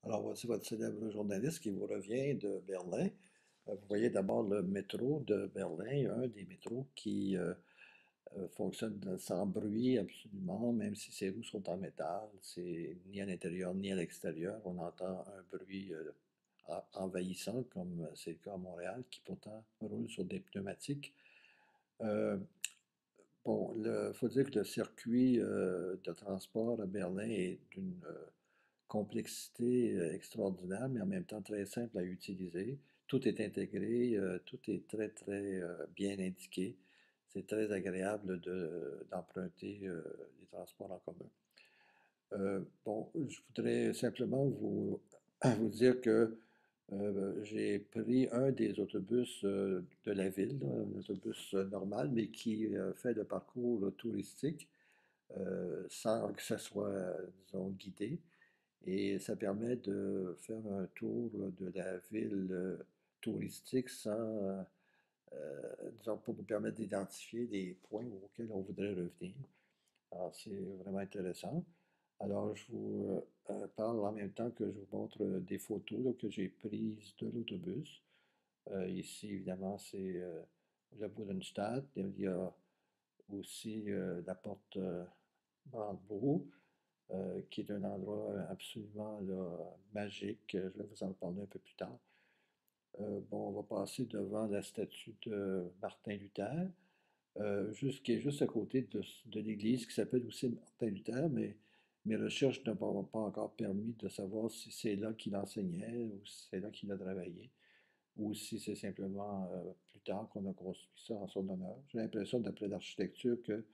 Alors, voici votre célèbre journaliste qui vous revient de Berlin. Vous voyez d'abord le métro de Berlin, un des métros qui fonctionne sans bruit absolument, même si ses roues sont en métal. C'est ni à l'intérieur ni à l'extérieur. On entend un bruit envahissant, comme c'est le cas à Montréal, qui pourtant roule sur des pneumatiques. Euh, Bon, il faut dire que le circuit de transport à Berlin est d'une complexité extraordinaire, mais en même temps très simple à utiliser. Tout est intégré, tout est très, très bien indiqué. C'est très agréable d'emprunter les transports en commun. Bon, je voudrais simplement vous dire que j'ai pris un des autobus de la ville, là, un autobus normal, mais qui fait le parcours touristique sans que ça soit, disons, guidé. Et ça permet de faire un tour de la ville touristique sans, disons, pour nous permettre d'identifier des points auxquels on voudrait revenir. Alors, c'est vraiment intéressant. Alors, je vous parle en même temps que je vous montre des photos là, que j'ai prises de l'autobus. Ici, évidemment, c'est le Bodenstad. Il y a aussi la porte Brandebourg, qui est un endroit absolument là, magique. Je vais vous en parler un peu plus tard. Bon, on va passer devant la statue de Martin Luther, qui est juste à côté de l'église qui s'appelle aussi Martin Luther, mais mes recherches ne m'ont pas encore permis de savoir si c'est là qu'il enseignait ou si c'est là qu'il a travaillé ou si c'est simplement plus tard qu'on a construit ça en son honneur. J'ai l'impression, d'après l'architecture, que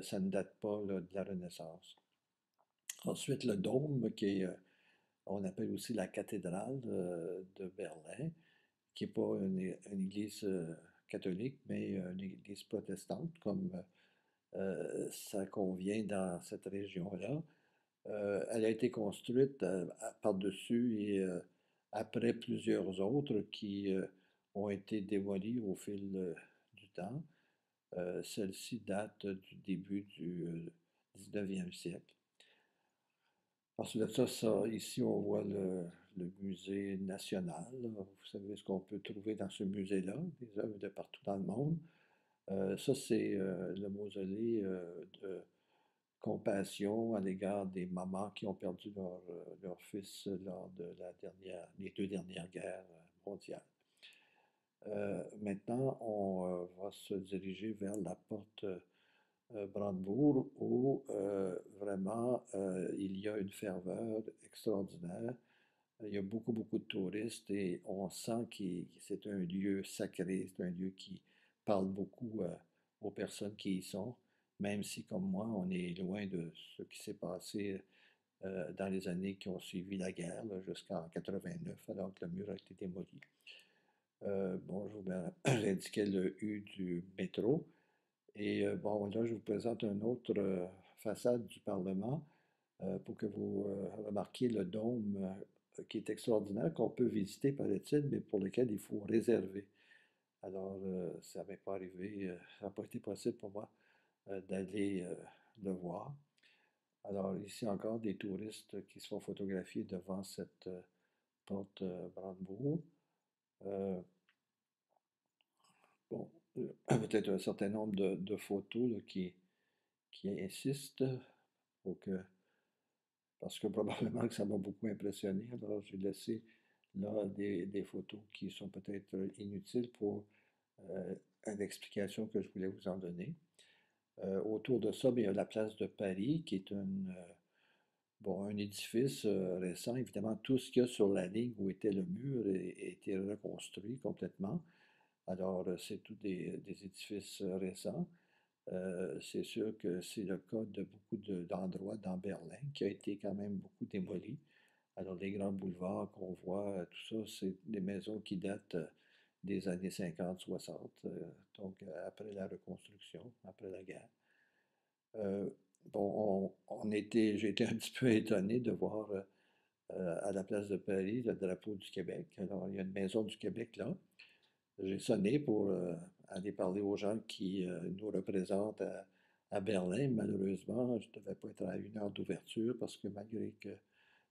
ça ne date pas là, de la Renaissance. Ensuite, le dôme, on appelle aussi la cathédrale de Berlin, qui n'est pas une église catholique, mais une église protestante, comme ça convient dans cette région-là. Elle a été construite par-dessus et après plusieurs autres qui ont été démolies au fil du temps. Celle-ci date du début du 19e siècle. Ensuite de ici, on voit le musée national. Vous savez ce qu'on peut trouver dans ce musée-là, des œuvres de partout dans le monde. Ça, c'est le mausolée de compassion à l'égard des mamans qui ont perdu leur fils lors de les deux dernières guerres mondiales. Maintenant, on va se diriger vers la porte Brandebourg où vraiment il y a une ferveur extraordinaire. Il y a beaucoup, beaucoup de touristes et on sent que c'est un lieu sacré, c'est un lieu qui parle beaucoup aux personnes qui y sont, même si, comme moi, on est loin de ce qui s'est passé dans les années qui ont suivi la guerre, jusqu'en 89, alors que le mur a été démoli. Bon, j'indiquais le U du métro. Et bon, là, je vous présente une autre façade du Parlement pour que vous remarquiez le dôme qui est extraordinaire, qu'on peut visiter, paraît-il, mais pour lequel il faut réserver. Alors, ça m'est pas arrivé, ça n'a pas été possible pour moi d'aller le voir. Alors, ici encore, des touristes qui se font photographier devant cette porte Brandebourg. Euh, bon, peut-être un certain nombre de photos là, qui insistent pour que parce que probablement que ça m'a beaucoup impressionné. Alors, j'ai laissé là des photos qui sont peut-être inutiles pour une explication que je voulais vous en donner. Autour de ça, bien, il y a la place de Paris, qui est bon, un édifice récent. Évidemment, tout ce qu'il y a sur la ligne où était le mur a été reconstruit complètement. Alors, c'est tous des édifices récents. C'est sûr que c'est le cas de beaucoup d'endroits dans Berlin qui a été quand même beaucoup démoli. Alors, les grands boulevards qu'on voit, tout ça, c'est des maisons qui datent des années 50-60, donc après la reconstruction, après la guerre. Euh, bon, j'ai été un petit peu étonné de voir à la place de Paris le drapeau du Québec. Alors, il y a une maison du Québec là. J'ai sonné pour aller parler aux gens qui nous représentent à Berlin. Malheureusement, je ne devais pas être à 1 heure d'ouverture parce que malgré que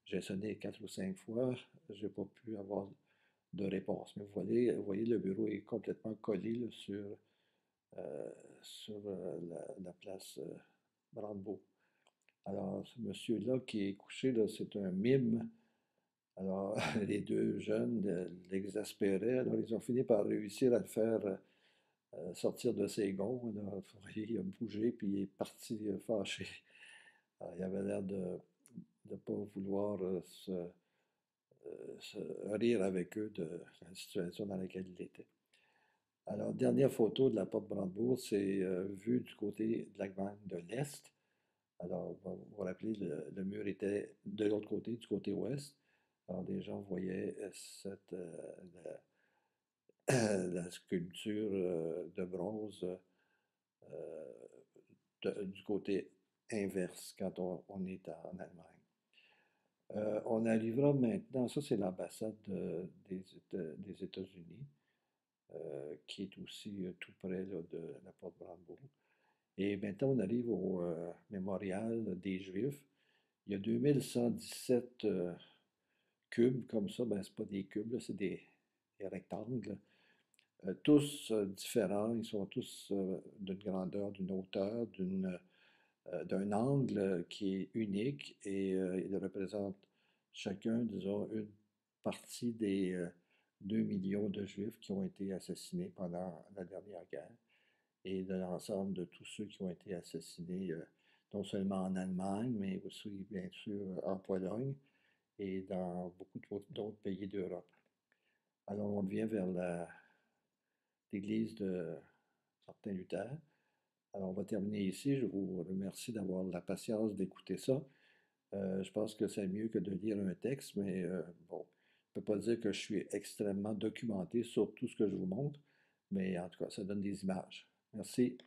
J'ai sonné 4 ou 5 fois, j'ai pas pu avoir de réponse. Mais vous voyez, le bureau est complètement collé là, euh, sur la place Brandebourg. Alors, ce monsieur-là qui est couché, là, c'est un mime. Alors, les deux jeunes l'exaspéraient. Alors, ils ont fini par réussir à le faire sortir de ses gonds. Alors, il a bougé, puis il est parti fâché. Alors, il avait l'air de ne pas vouloir se rire avec eux de la situation dans laquelle il était. Alors, dernière photo de la porte Brandebourg, c'est vu du côté de l'Allemagne de l'Est. Alors, vous vous rappelez, le mur était de l'autre côté, du côté ouest. Alors, des gens voyaient la sculpture de bronze du côté inverse quand on est en Allemagne. On arrivera maintenant, ça c'est l'ambassade des États-Unis, qui est aussi tout près là, de la porte Brandebourg. Et maintenant, on arrive au mémorial des Juifs. Il y a 2117 cubes comme ça, ben c'est pas des cubes, c'est des rectangles, tous différents, ils sont tous d'une grandeur, d'une hauteur, d'un angle qui est unique et ils représentent chacun, disons, une partie des 2 millions de Juifs qui ont été assassinés pendant la dernière guerre et de l'ensemble de tous ceux qui ont été assassinés, non seulement en Allemagne, mais aussi, bien sûr, en Pologne et dans beaucoup d'autres pays d'Europe. Alors, on vient vers l'église de Martin Luther. Alors, on va terminer ici. Je vous remercie d'avoir la patience d'écouter ça. Je pense que c'est mieux que de lire un texte, mais bon, je ne peux pas dire que je suis extrêmement documenté sur tout ce que je vous montre, mais en tout cas, ça donne des images. Merci.